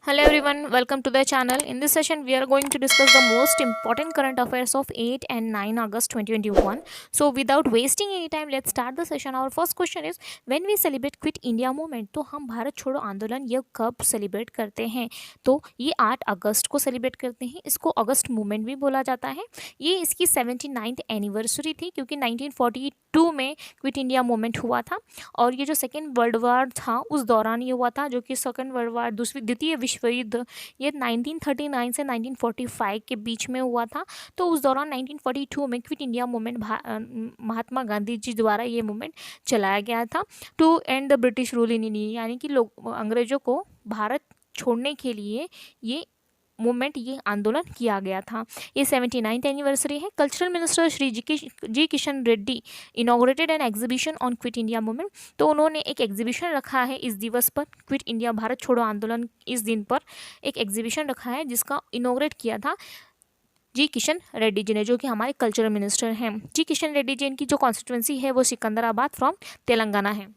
Hello everyone, welcome to the channel. In this session, we are going to discuss the most important current affairs of 8 and 9 August 2021. So, without wasting any time, let's start the session. Our first question is, when we celebrate Quit India Movement, तो हम भारत छोड़ो आंदोलन ये कब celebrate करते हैं? तो ये 8 अगस्त को सेलिब्रेट करते हैं. इसको अगस्त मूवमेंट भी बोला जाता है. ये इसकी 79th एनिवर्सरी थी क्योंकि 1942 में क्विट इंडिया मूवमेंट हुआ था और ये जो सेकेंड वर्ल्ड वार था उस दौरान ये हुआ था, जो कि सेकेंड वर्ल्ड वार द्वितीय विश्व युद्ध ये 1939 से 1945 के बीच में हुआ था. तो उस दौरान 1942 में quit India movement Mahatma Gandhi ji द्वारा ये मूवमेंट चलाया गया था to end the British rule in India, यानी कि लोग अंग्रेजों को भारत छोड़ने के लिए ये मूवमेंट ये आंदोलन किया गया था. ये 79th एनिवर्सरी है. Cultural minister Shri G Kishan Reddy inaugurated an exhibition on quit India movement. तो उन्होंने एक एग्जीबिशन रखा है इस दिवस पर, क्विट इंडिया भारत छोड़ो आंदोलन इस दिन पर एक एग्जीबिशन रखा है जिसका इनॉग्रेट किया था जी किशन रेड्डी जी ने, जो कि हमारे कल्चरल मिनिस्टर हैं. जी किशन रेड्डी जी, इनकी जो कॉन्स्टिट्यूंसी है वो सिकंदराबाद फ्रॉम तेलंगाना है.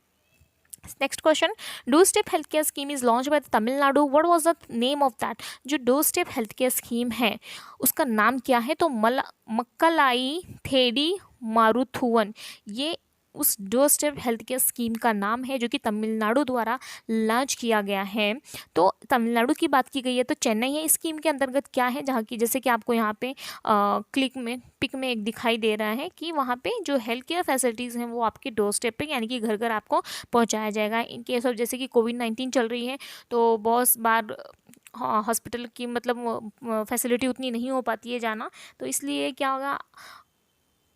Next question, door step health care scheme is launch by Tamil Nadu. What was the name of that? जो door step health care scheme है उसका नाम क्या है? तो मक्कलाई थेडी मारुथुवन, ये उस door step health care scheme का नाम है जो कि तमिलनाडु द्वारा लॉन्च किया गया है. तो तमिलनाडु की बात की गई है तो चेन्नई है. इस स्कीम के अंतर्गत क्या है, जहाँ की जैसे कि आपको यहाँ पे पिक में एक दिखाई दे रहा है कि वहाँ पे जो हेल्थ केयर फैसिलिटीज़ हैं वो आपके डोर स्टेप पे यानी कि घर घर आपको पहुँचाया जाएगा. इन केस ऑफ जैसे कि कोविड-19 चल रही है तो बहुत बार हॉस्पिटल की मतलब फैसिलिटी उतनी नहीं हो पाती है जाना, तो इसलिए क्या होगा,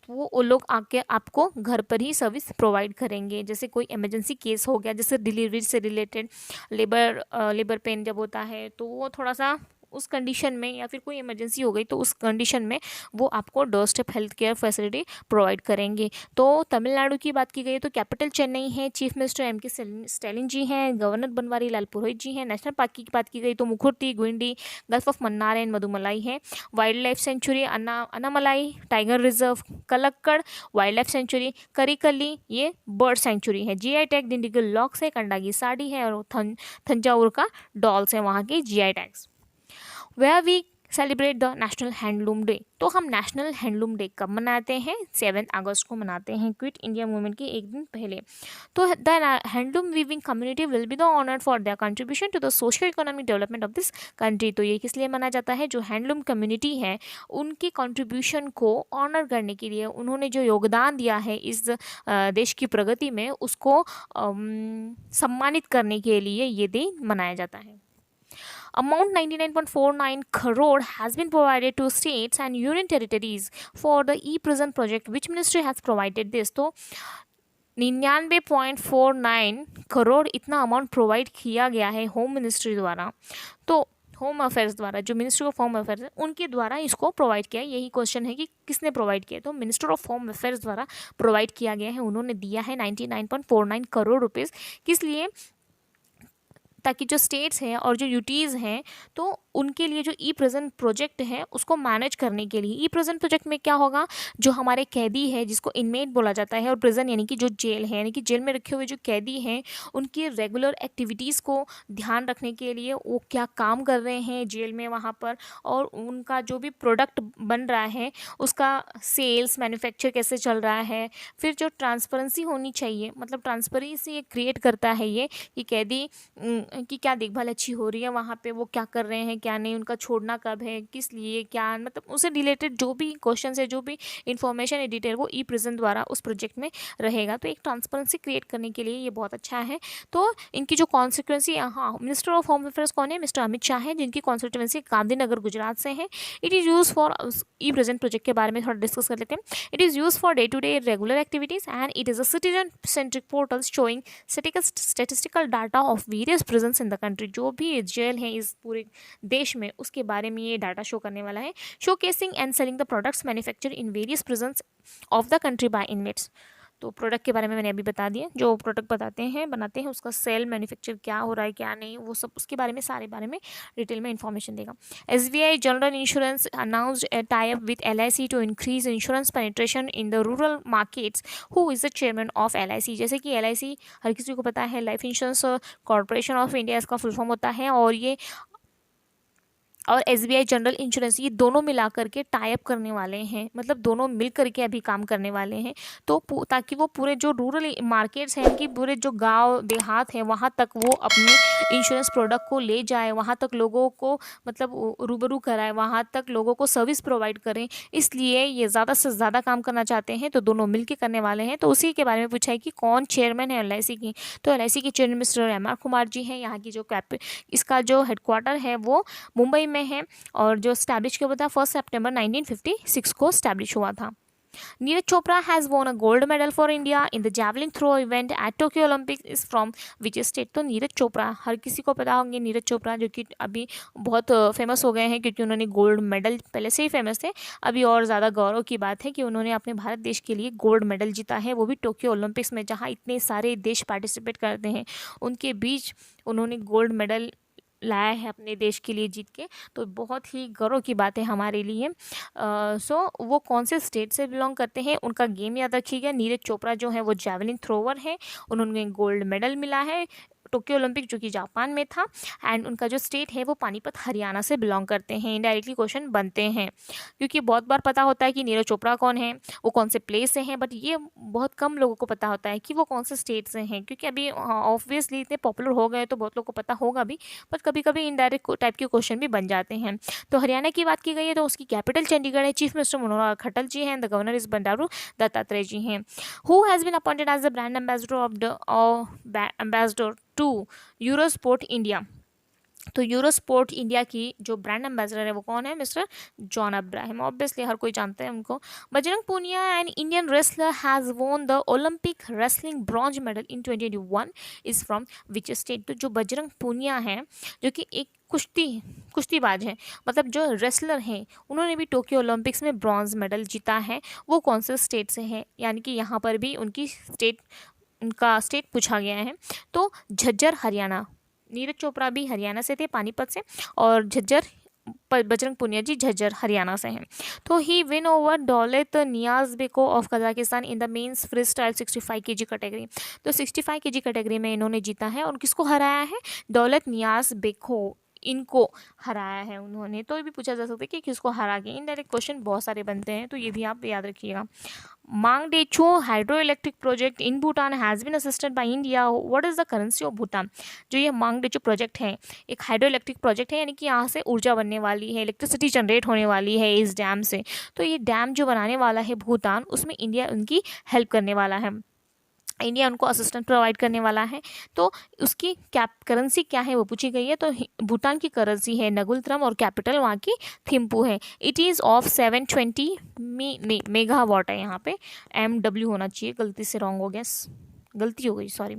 वो लोग आके आपको घर पर ही सर्विस प्रोवाइड करेंगे. जैसे कोई इमरजेंसी केस हो गया, जैसे डिलीवरी से रिलेटेड लेबर पेन जब होता है तो वो थोड़ा सा उस कंडीशन में, या फिर कोई इमरजेंसी हो गई तो उस कंडीशन में वो आपको door step health care facility provide करेंगे. तो तमिलनाडु की बात की गई तो कैपिटल चेन्नई है. Chief minister MK. स्टैलिन जी हैं. गवर्नर बनवारी लाल पुरोहित जी हैं. नेशनल पार्क की बात की गई तो Mukurthi, Guindy, gulf of Mannar and Mudumalai है. Wild life sanctuary Annamalai tiger reserve, Kalakkad wild life sanctuary, Karikili ये बर्ड सेंचुरी है. जीआई टैग डिंडिगल लॉक्स है, कंडागी साड़ी है और थंजावुर का डॉल्स है वहाँ के GI tags. Where we celebrate the national handloom day. तो हम नेशनल हैंडलूम डे कब मनाते हैं? 7 अगस्त को मनाते हैं, क्विट इंडिया मूवमेंट के एक दिन पहले. तो the handloom weaving community will be the honoured for their contribution to the social economic development of this country. तो ये किस लिए मनाया जाता है? जो हैंडलूम कम्युनिटी है उनके कंट्रीब्यूशन को ऑनर करने के लिए, उन्होंने जो योगदान दिया है इस देश की प्रगति में उसको सम्मानित करने के लिए ये दिन मनाया जाता है. Amount 99.49 crore has been provided to states and union territories for the e-prison project. Which ministry has provided this? तो 99.49 करोड़ इतना अमाउंट प्रोवाइड किया गया है होम मिनिस्ट्री द्वारा. तो होम अफेयर्स द्वारा, जो मिनिस्ट्री ऑफ होम अफेयर्स है उनके द्वारा इसको प्रोवाइड किया है. यही क्वेश्चन है कि किसने प्रोवाइड किया, तो मिनिस्टर ऑफ होम अफेयर्स द्वारा प्रोवाइड किया गया है. उन्होंने दिया है 99.49 करोड़ रुपीज़. किस लिए? ताकि जो स्टेट्स हैं और जो यूटीज़ हैं तो उनके लिए जो ई प्रिजन प्रोजेक्ट है उसको मैनेज करने के लिए. ई प्रिजन प्रोजेक्ट में क्या होगा, जो हमारे कैदी है जिसको इनमेट बोला जाता है, और प्रिजन यानी कि जो जेल है, यानी कि जेल में रखे हुए जो कैदी हैं उनकी रेगुलर एक्टिविटीज़ को ध्यान रखने के लिए वो क्या काम कर रहे हैं जेल में वहाँ पर, और उनका जो भी प्रोडक्ट बन रहा है उसका सेल्स मैन्युफैक्चर कैसे चल रहा है. फिर जो ट्रांसपेरेंसी होनी चाहिए, मतलब ट्रांसपेरेंसी क्रिएट करता है ये कि कैदी की क्या देखभाल अच्छी हो रही है वहाँ पे, वो क्या कर रहे हैं क्या नहीं, उनका छोड़ना कब है, किस लिए, क्या मतलब उससे रिलेटेड जो भी क्वेश्चन है, जो भी इंफॉर्मेशन है डिटेल, वो ई प्रिजन द्वारा उस प्रोजेक्ट में रहेगा. तो एक ट्रांसपेरेंसी क्रिएट करने के लिए ये बहुत अच्छा है. तो इनकी जो कॉन्सिक्वेंसी, हाँ, मिनिस्टर ऑफ होम अफेयर्स कौन है? मिस्टर अमित शाह है, जिनकी कॉन्स्टिट्यूंसी गांधीनगर गुजरात से है. It is use for e prison project के बारे में थोड़ा डिस्कस कर लेते हैं. It is use for day to day regular activities and it is a citizen centric portal showing statistical data of various prisons in the country. जो भी jail है इस पूरे देश में उसके बारे में ये डाटा शो करने वाला है. Show casing and selling the products manufacture in various prisons of the country bye inmates. तो प्रोडक्ट के बारे में मैंने अभी बता दिया, जो प्रोडक्ट बनाते हैं उसका सेल मैन्युफैक्चर क्या हो रहा है क्या नहीं, वो सब उसके बारे में सारे बारे में डिटेल में इन्फॉर्मेशन देगा. SBI general insurance announced a tie up with LIC to increase insurance penetration in the rural markets. Who is the chairman of LIC? जैसे कि LIC हर किसी को पता है, life insurance corporation of India इसका फुल फॉर्म होता है, और ये और एसबीआई जनरल इंश्योरेंस, ये दोनों मिला करके टाई अप करने वाले हैं, मतलब दोनों मिल करके अभी काम करने वाले हैं। तो ताकि वो पूरे जो रूरल मार्केट्स हैं कि पूरे जो गांव देहात हैं वहाँ तक वो अपने इंश्योरेंस प्रोडक्ट को ले जाए, वहाँ तक लोगों को मतलब रूबरू कराए, वहाँ तक लोगों को सर्विस प्रोवाइड करें। इसलिए ये ज़्यादा से ज़्यादा काम करना चाहते हैं, तो दोनों मिल के करने वाले हैं। तो उसी के बारे में पूछा है कि कौन चेयरमैन है एलआईसी की। तो एलआईसी के chairman mister MR Kumar ji हैं। यहाँ की जो इसका जो हेडक्वार्टर है वो मुंबई में है, और जो स्टैब्लिश किया हुआ था 1 सितंबर 1956 को स्टैब्लिश हुआ था। Neeraj Chopra has won a gold medal for India in the javelin throw event at Tokyo Olympics is from which state. तो नीरज चोपड़ा, हर किसी को पता होंगे नीरज चोपड़ा, जो कि अभी बहुत फेमस हो गए हैं क्योंकि उन्होंने गोल्ड मेडल, पहले से ही फेमस थे, अभी और ज़्यादा गौरव की बात है कि उन्होंने अपने भारत देश के लिए गोल्ड मेडल जीता है, वो भी टोक्यो ओलंपिक्स में, जहाँ इतने सारे देश पार्टिसिपेट करते हैं, उनके बीच उन्होंने गोल्ड मेडल लाया है अपने देश के लिए जीत के। तो बहुत ही गर्व की बात है हमारे लिए। सो वो कौन से स्टेट से बिलोंग करते हैं, उनका गेम याद रखिएगा। नीरज चोपड़ा जो है वो जैवलिन थ्रोवर है, उन्होंने गोल्ड मेडल मिला है टोक्यो ओलंपिक जो कि जापान में था। एंड उनका जो स्टेट है वो पानीपत हरियाणा से बिलोंग करते हैं। इनडायरेक्टली क्वेश्चन बनते हैं क्योंकि बहुत बार पता होता है कि नीरज चोपड़ा कौन है, वो कौन से प्लेस से हैं, बट ये बहुत कम लोगों को पता होता है कि वो कौन से स्टेट से हैं, क्योंकि अभी ऑब्वियसली इतने पॉपुलर हो गए तो बहुत लोगों को पता होगा भी, बट कभी कभी इनडायरेक्ट टाइप के क्वेश्चन भी बन जाते हैं। तो हरियाणा की बात की गई है तो उसकी कैपिटल चंडीगढ़ है। चीफ मिनिस्टर मनोहर खट्टर जी हैं। The governor is Bandaru Dattatreya ji हैं। Who has been appointed as the brand ambassador of the ambassador to Eurosport India. तो यूरोस्पोर्ट इंडिया की जो ब्रांड एम्बेसडर है वो कौन है, मिस्टर जॉन अब्राहम। ऑब्वियसली हर कोई जानते हैं उनको। Bajrang Punia an Indian wrestler has won the Olympic wrestling bronze medal in 2021 is from which state. तो जो बजरंग पूनिया है जो कि एक कुश्तीबाज है, मतलब जो रेसलर हैं, उन्होंने भी टोक्यो ओलंपिक्स में ब्रॉन्ज मेडल जीता है, वो कौन से स्टेट से है, यानी कि यहाँ पर भी उनका स्टेट पूछा गया है। तो झज्जर हरियाणा, नीरज चोपड़ा भी हरियाणा से थे, पानीपत से, और बजरंग पुनिया जी झज्जर हरियाणा से हैं। तो ही win over Daulat Niyazbekov of Kazakhstan in the men's free style 65 kg category. तो 65 kg कैटेगरी में इन्होंने जीता है, और किसको हराया है, दौलत नियाज़बेकोव, इनको हराया है उन्होंने। तो ये भी पूछा जा सकता है कि किसको हरा के। इनडायरेक्ट क्वेश्चन बहुत सारे बनते हैं, तो ये भी आप याद रखिएगा। Mangdechhu hydro electric project in Bhutan has been assisted by India. What is the currency of Bhutan. जो ये मांगदेचो प्रोजेक्ट है एक हाइड्रो इलेक्ट्रिक प्रोजेक्ट है, यानी कि यहाँ से ऊर्जा बनने वाली है, इलेक्ट्रिसिटी जनरेट होने वाली है इस डैम से। तो ये डैम जो बनाने वाला है भूटान, उसमें इंडिया उनकी हेल्प करने वाला है, इंडिया उनको असिस्टेंट प्रोवाइड करने वाला है। तो उसकी करेंसी क्या है वो पूछी गई है। तो भूटान की करेंसी है नगुलत्रम, और कैपिटल वहाँ की थिम्पू है। इट इज़ ऑफ 720 मेगावाट है, यहाँ पे MW होना चाहिए, गलती से रॉन्ग हो गया, गलती हो गई, सॉरी।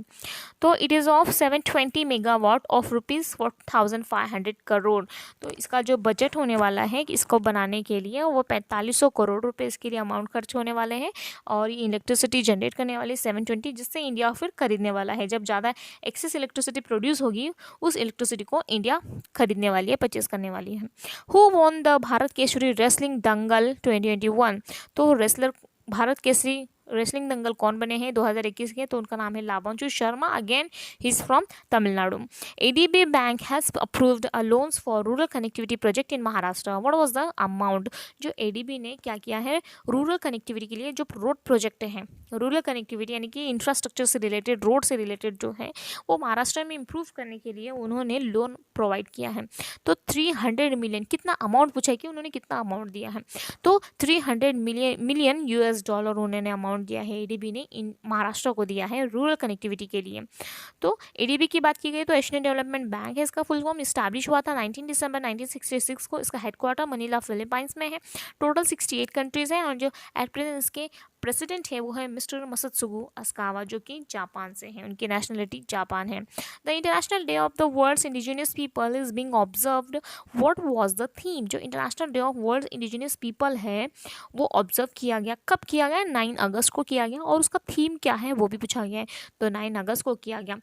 तो it is of 720 megawatt of ₹4500 crore. तो इसका जो बजट होने वाला है इसको बनाने के लिए वो 4500 करोड़ रुपए इसके लिए अमाउंट खर्च होने वाले हैं, और ये इलेक्ट्रिसिटी जनरेट करने वाली 720, जिससे इंडिया फिर खरीदने वाला है। जब ज़्यादा एक्सेस इलेक्ट्रिसिटी प्रोड्यूस होगी उस इलेक्ट्रिसिटी को इंडिया खरीदने वाली है, परचेज करने वाली है। Who won the Bharat Kesari wrestling Dangal 2021। तो रेसलर भारत केसरी रेसलिंग दंगल कौन बने हैं 2021 के, तो उनका नाम है Labhanshu Sharma. Again he is from Tamil Nadu. ADB bank has approved a loans for rural connectivity project in Maharashtra. What was the amount. जो एडीबी ने क्या किया है, रूरल कनेक्टिविटी के लिए जो रोड प्रोजेक्ट हैं, रूरल कनेक्टिविटी यानी कि इंफ्रास्ट्रक्चर से रिलेटेड, रोड से रिलेटेड जो है वो महाराष्ट्र में इम्प्रूव करने के लिए उन्होंने लोन प्रोवाइड किया है। तो 300 मिलियन, कितना अमाउंट पूछा है कि उन्होंने कितना अमाउंट दिया है, तो 300 मिलियन US डॉलर उन्होंने अमाउंट दिया है, एडीबी ने इन महाराष्ट्र को दिया है रूरल कनेक्टिविटी के लिए। तो एडीबी की बात की गई तो एशियन डेवलपमेंट बैंक है इसका फुल फॉर्म। इस्टेब्लिश हुआ था 19 दिसंबर 1966 को। इसका हेडक्वार्टर मनीला फिलीपाइंस में है। टोटल 68 कंट्रीज हैं, और जो एट प्रेजेंट इसके प्रेसिडेंट है वो है मिस्टर मसत्सुगु अस्कावा, जो कि जापान से हैं, उनकी नेशनलिटी जापान है। The international day of the world's indigenous people is being observed. What was the theme. जो international day of world's indigenous people है वो ऑब्जर्व किया गया, कब किया गया, 9 अगस्त को किया गया, और उसका थीम क्या है वो भी पूछा गया है। तो 9 अगस्त को किया गया।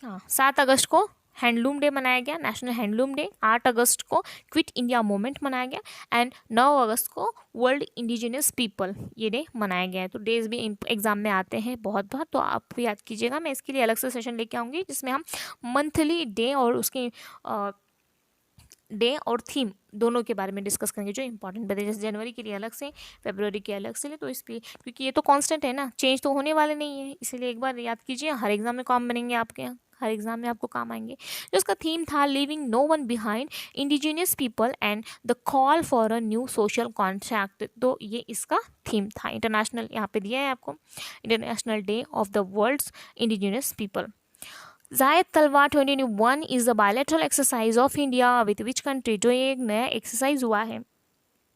हाँ, 7 अगस्त को हैंडलूम डे मनाया गया, नेशनल हैंडलूम डे। 8 अगस्त को क्विट इंडिया मूवमेंट मनाया गया, एंड 9 अगस्त को वर्ल्ड इंडिजिनियस पीपल ये डे मनाया गया है। तो डेज भी एग्जाम में आते हैं बहुत बार, तो आप याद कीजिएगा। मैं इसके लिए अलग से सेशन लेके आऊँगी जिसमें हम मंथली डे और उसके डे और थीम दोनों के बारे में डिस्कस करेंगे जो इंपॉर्टेंट बताए, जैसे जनवरी के लिए अलग से, फरवरी के अलग से, तो इस पे क्योंकि ये तो कांस्टेंट है ना, चेंज तो होने वाले नहीं है, इसीलिए एक बार याद कीजिए, हर एग्जाम में काम बनेंगे आपके यहाँ, हर एग्जाम में आपको काम आएंगे। जो उसका थीम था living no one behind, indigenous people and the call for a new social contract, तो ये इसका थीम था। इंटरनेशनल यहाँ पे दिया है आपको, international day of the world's indigenous people. Zayed Talwar 2021 is the bilateral exercise of India with which country, जो ये एक नया एक्सरसाइज हुआ है।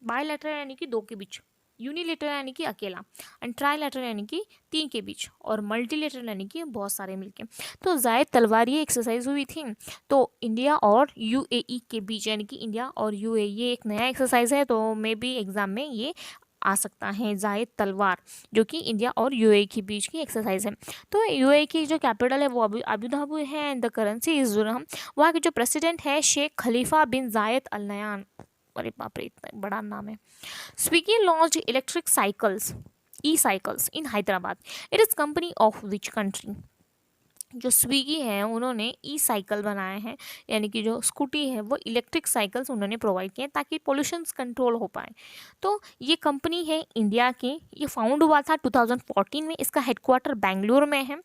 बायलैटरल यानी कि दो के बीच, यूनिलेटरल यानी कि अकेला, एंड ट्राईलेटरल यानी कि तीन के बीच, और मल्टीलेटरल यानी कि बहुत सारे मिलके। तो जायद तलवार ये एक्सरसाइज हुई थी, तो इंडिया और यूएई के बीच, यानी कि इंडिया और यूएई, ये एक नया एक्सरसाइज है, तो मे बी एग्जाम में ये आ सकता है जायद तलवार, जो कि इंडिया और यूएई के बीच की एक्सरसाइज है। तो यूएई की जो कैपिटल है वो अबू धाबी है, एंड द करेंसी इज दिरहम। वहाँ के जो प्रेसिडेंट है शेख खलीफा बिन जायद अल नयान, अरे बाप रे इतना बड़ा नाम है। Swiggy launched electric cycles, E cycles in Hyderabad, it is company of which country. जो स्विगी है उन्होंने ई साइकिल बनाए हैं, यानी कि जो स्कूटी है वो इलेक्ट्रिक साइकिल्स उन्होंने प्रोवाइड किए ताकि पोल्यूशन कंट्रोल हो पाए। तो ये कंपनी है इंडिया की, ये फाउंड हुआ था 2014 में, इसका हेडक्वार्टर बेंगलुरु में है।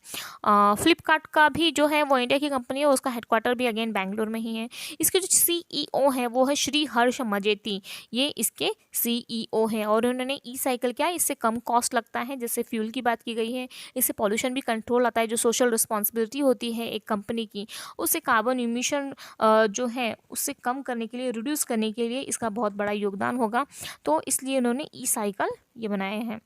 फ्लिपकार्ट का भी जो है वो इंडिया की कंपनी है, उसका हेडक्वार्टर भी अगेन बेंगलुरु में ही है। इसके जो सीईओ है वो है श्री हर्ष मजेती, ये इसके सीईओ है, और उन्होंने ई साइकिल क्या है, इससे कम कॉस्ट लगता है, जैसे फ्यूल की बात की गई है, इससे पॉल्यूशन भी कंट्रोल आता है। जो सोशल रिस्पॉन्सिबिलिटी होती है एक कंपनी की, उससे कार्बन इमिशन जो है उससे कम करने के लिए, रिड्यूस करने के लिए इसका बहुत बड़ा योगदान होगा, तो इसलिए उन्होंने ई साइकिल ये बनाए हैं।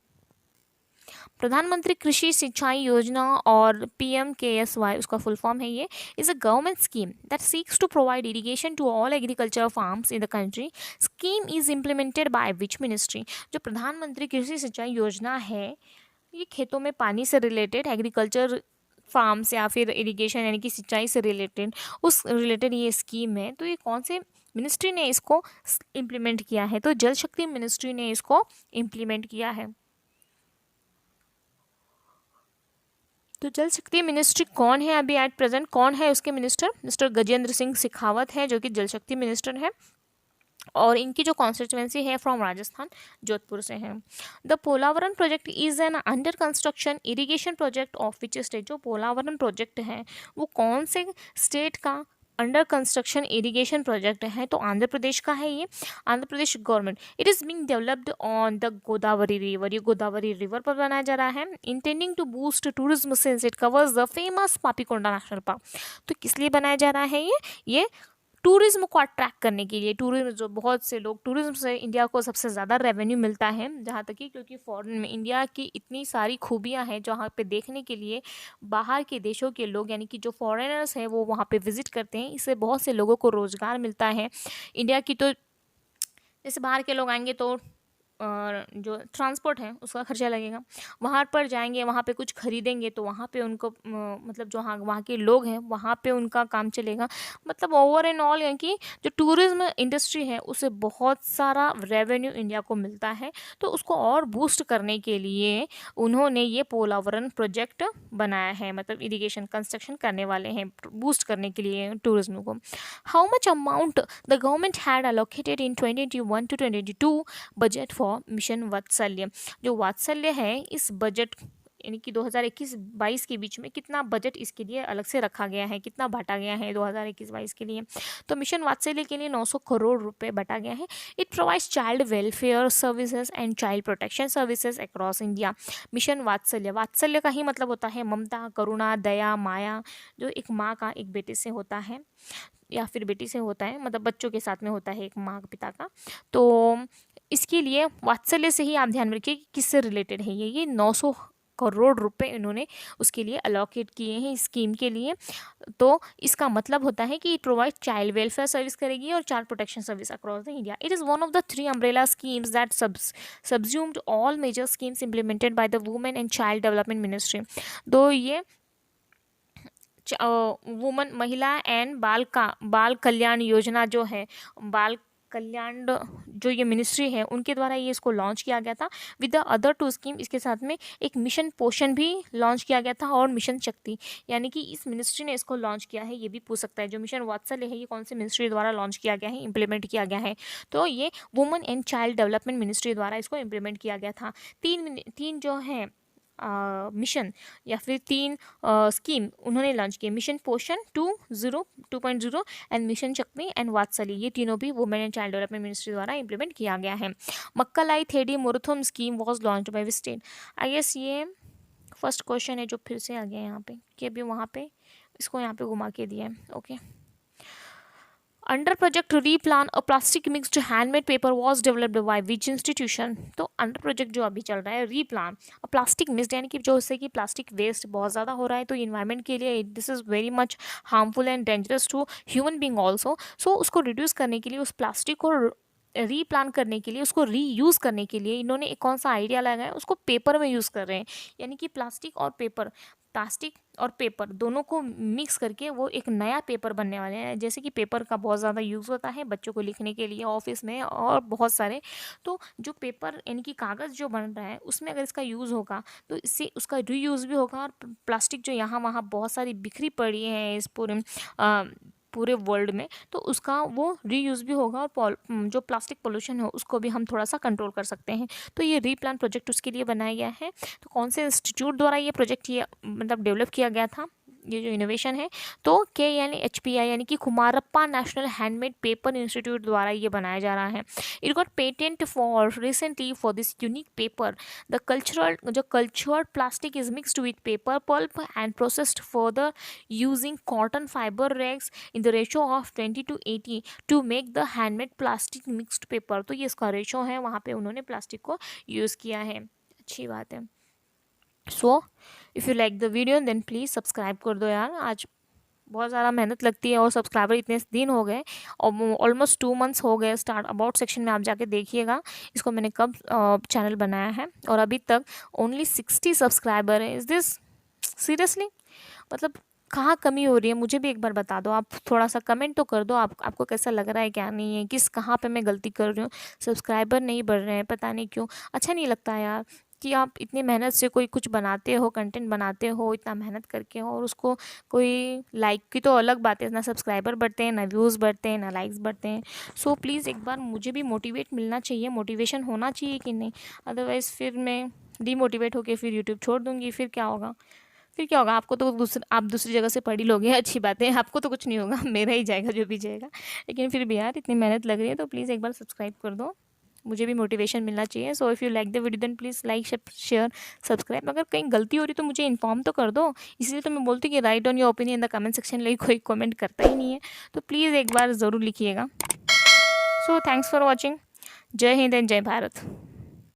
प्रधानमंत्री कृषि सिंचाई योजना और PMKSY उसका फुल फॉर्म है, ये is a government scheme that seeks to provide irrigation to all agriculture farms in the country. Scheme is implemented by which ministry. जो प्रधानमंत्री कृषि सिंचाई योजना है ये खेतों में पानी से रिलेटेड, एग्रीकल्चर फार्म्स या फिर इरिगेशन यानी कि सिंचाई से रिलेटेड, उस रिलेटेड ये स्कीम है। तो ये कौन से मिनिस्ट्री ने इसको इम्प्लीमेंट किया है, तो जल शक्ति मिनिस्ट्री ने इसको इम्प्लीमेंट किया है। तो जल शक्ति मिनिस्ट्री कौन है अभी एट प्रेजेंट, कौन है उसके मिनिस्टर, मिस्टर गजेंद्र सिंह शेखावत है, जो कि जल शक्ति मिनिस्टर है, और इनकी जो कॉन्स्टिट्यूएंसी है फ्रॉम राजस्थान जोधपुर से है। The Polavaram project is an under construction irrigation project of which state. जो पोलावरम प्रोजेक्ट है वो कौन से स्टेट का अंडर कंस्ट्रक्शन इरिगेशन प्रोजेक्ट है, तो आंध्र प्रदेश का है ये, Andhra Pradesh government. It is being developed on the Godavari river, ये गोदावरी रिवर पर बनाया जा रहा है, intending to boost tourism since it covers the famous Papikonda national park. तो किस लिए बनाया जा रहा है ये टूरिज्म को अट्रैक्ट करने के लिए। टूरिज्म, जो बहुत से लोग, टूरिज्म से इंडिया को सबसे ज़्यादा रेवेन्यू मिलता है, जहाँ तक कि क्योंकि फॉरेन में इंडिया की इतनी सारी खूबियाँ हैं जहाँ पे देखने के लिए बाहर के देशों के लोग, यानी कि जो फॉरेनर्स हैं वो वहाँ पे विजिट करते हैं, इससे बहुत से लोगों को रोज़गार मिलता है। इंडिया की तो जैसे बाहर के लोग आएंगे तो और जो ट्रांसपोर्ट है उसका खर्चा लगेगा, वहाँ पर जाएंगे, वहाँ पे कुछ खरीदेंगे तो वहाँ पे उनको मतलब जो वहाँ के लोग हैं वहाँ पे उनका काम चलेगा। मतलब ओवर एंड ऑल यानी कि जो टूरिज्म इंडस्ट्री है उससे बहुत सारा रेवेन्यू इंडिया को मिलता है। तो उसको और बूस्ट करने के लिए उन्होंने ये पोलावरम प्रोजेक्ट बनाया है, मतलब इरिगेशन कंस्ट्रक्शन करने वाले हैं बूस्ट करने के लिए टूरिज्म को। How much amount the government had allocated in 2021 to 22 budget for mission वात्सल्य। जो वात्सल्य है इस बजट यानी कि 2021-22 के बीच में कितना बजट इसके लिए अलग से रखा गया है, कितना बांटा गया है 2021-22 के लिए, तो मिशन वात्सल्य के लिए 900 करोड़ रुपए बांटा गया है। It provides child welfare services and child protection services across India. Mission वात्सल्य, वात्सल्य का ही मतलब होता है ममता, करुणा, दया, माया, जो एक माँ का एक बेटे से होता है या फिर बेटी से होता है, मतलब बच्चों के साथ में होता है एक माँ पिता का। तो इसके लिए वात्सल्य से ही आप ध्यान में रखिए कि किससे रिलेटेड है ये 900 करोड़ रुपए इन्होंने उसके लिए अलोकेट किए हैं इस स्कीम के लिए। तो इसका मतलब होता है कि it provide child welfare service करेगी और child protection service across the India. It is one of the 3 umbrella schemes that subsumed all major schemes implemented by the women and child development ministry. तो ये woman, महिला and बाल कल्याण योजना जो है, बाल कल्याण जो ये मिनिस्ट्री है उनके द्वारा ये इसको लॉन्च किया गया था with the other two scheme. इसके साथ में एक मिशन पोषण भी लॉन्च किया गया था और मिशन शक्ति, यानी कि इस मिनिस्ट्री ने इसको लॉन्च किया है। ये भी पूछ सकता है जो मिशन वात्सल्य है ये कौन सी मिनिस्ट्री द्वारा लॉन्च किया गया है, इंप्लीमेंट किया गया है, तो ये women and child development ministry द्वारा इसको इंप्लीमेंट किया गया था। तीन जो है मिशन या फिर तीन स्कीम उन्होंने लॉन्च किए, मिशन पोषण 2.0 एंड मिशन शक्ति एंड वात्सल्य, ये तीनों भी women and child development ministry द्वारा इंप्लीमेंट किया गया है। Makkalai Thedi Maruthuvam scheme was launch by state. I guess ये फर्स्ट क्वेश्चन है जो फिर से आ गया यहाँ पे कि अभी वहाँ पे इसको यहाँ पे घुमा के दिया है। Okay, under project replan a plastic mixed handmade paper was developed by which institution. तो अंडर प्रोजेक्ट जो अभी चल रहा है रीप्लान अ प्लास्टिक मिक्स्ड, यानी कि जो उससे कि प्लास्टिक वेस्ट बहुत ज़्यादा हो रहा है तो इन्वायरमेंट के लिए this is very much harmful and dangerous to human being also. So उसको रिड्यूस करने के लिए, उस प्लास्टिक को रीप्लान करने के लिए, उसको रीयूज़ करने के लिए इन्होंने एक कौन सा आइडिया लगाया है, उसको पेपर में यूज़ कर रहे हैं। यानी कि प्लास्टिक और पेपर दोनों को मिक्स करके वो एक नया पेपर बनने वाले हैं। जैसे कि पेपर का बहुत ज़्यादा यूज़ होता है बच्चों को लिखने के लिए ऑफिस में और बहुत सारे, तो जो पेपर यानी कि कागज़ जो बन रहा है उसमें अगर इसका यूज़ होगा तो इससे उसका रीयूज़ भी होगा और प्लास्टिक जो यहाँ वहाँ बहुत सारी बिखरी पड़ी है इस पूरे वर्ल्ड में, तो उसका वो रीयूज़ भी होगा और जो प्लास्टिक पोल्यूशन है उसको भी हम थोड़ा सा कंट्रोल कर सकते हैं। तो ये रीप्लान प्रोजेक्ट उसके लिए बनाया गया है। तो कौन से इंस्टीट्यूट द्वारा ये प्रोजेक्ट ये मतलब डेवलप किया गया था, ये जो इनोवेशन है, तो KNHPI यानी कि Kumarappa national handmade paper institute द्वारा ये बनाया जा रहा है। It got patent for recently for this unique paper. The cultured plastic is mixed with paper pulp and processed further using cotton fibre rags in the ratio of 20:80 to make the handmade plastic mixed paper. तो ये इसका ratio है, वहाँ पे उन्होंने plastic को use किया है। अच्छी बात है। So if you like the video then please subscribe कर दो यार। आज बहुत ज़्यादा मेहनत लगती है और सब्सक्राइबर इतने दिन हो गए और ऑलमोस्ट 2 मंथ्स हो गए। स्टार्ट अबाउट सेक्शन में आप जाके देखिएगा इसको मैंने कब चैनल बनाया है और अभी तक ओनली 60 सब्सक्राइबर है। इज़ दिस सीरियसली, मतलब कहाँ कमी हो रही है मुझे भी एक बार बता दो। आप थोड़ा सा कमेंट तो कर दो, आपको कैसा लग रहा है, क्या नहीं है, कहाँ पे मैं गलती कर रही हूँ। सब्सक्राइबर नहीं बढ़ रहे हैं, पता नहीं क्यों। अच्छा नहीं लगता यार कि आप इतनी मेहनत से कोई कुछ बनाते हो, कंटेंट बनाते हो इतना मेहनत करके हो और उसको कोई लाइक की तो अलग बात है, ना सब्सक्राइबर बढ़ते हैं, ना व्यूज़ बढ़ते हैं, ना लाइक्स बढ़ते हैं। सो प्लीज़ एक बार मुझे भी मोटिवेट मिलना चाहिए, मोटिवेशन होना चाहिए कि नहीं, अदरवाइज़ फिर मैं डीमोटिवेट होकर फिर यूट्यूब छोड़ दूँगी। फिर क्या होगा? आपको तो आप दूसरी जगह से पढ़ ही लोगे, अच्छी बात है, आपको तो कुछ नहीं होगा, मेरा ही जाएगा जो भी जाएगा। लेकिन फिर भी यार इतनी मेहनत लग रही है तो प्लीज़ एक बार सब्सक्राइब कर दो, मुझे भी मोटिवेशन मिलना चाहिए। So if you like the video then please like share subscribe. अगर कहीं गलती हो रही तो मुझे इन्फॉर्म तो कर दो, इसलिए तो मैं बोलती हूँ कि right on your opinion in the comment section, लेकिन कोई कमेंट करता ही नहीं है, तो प्लीज़ एक बार ज़रूर लिखिएगा। So thanks for watching. जय हिंद एंड जय भारत।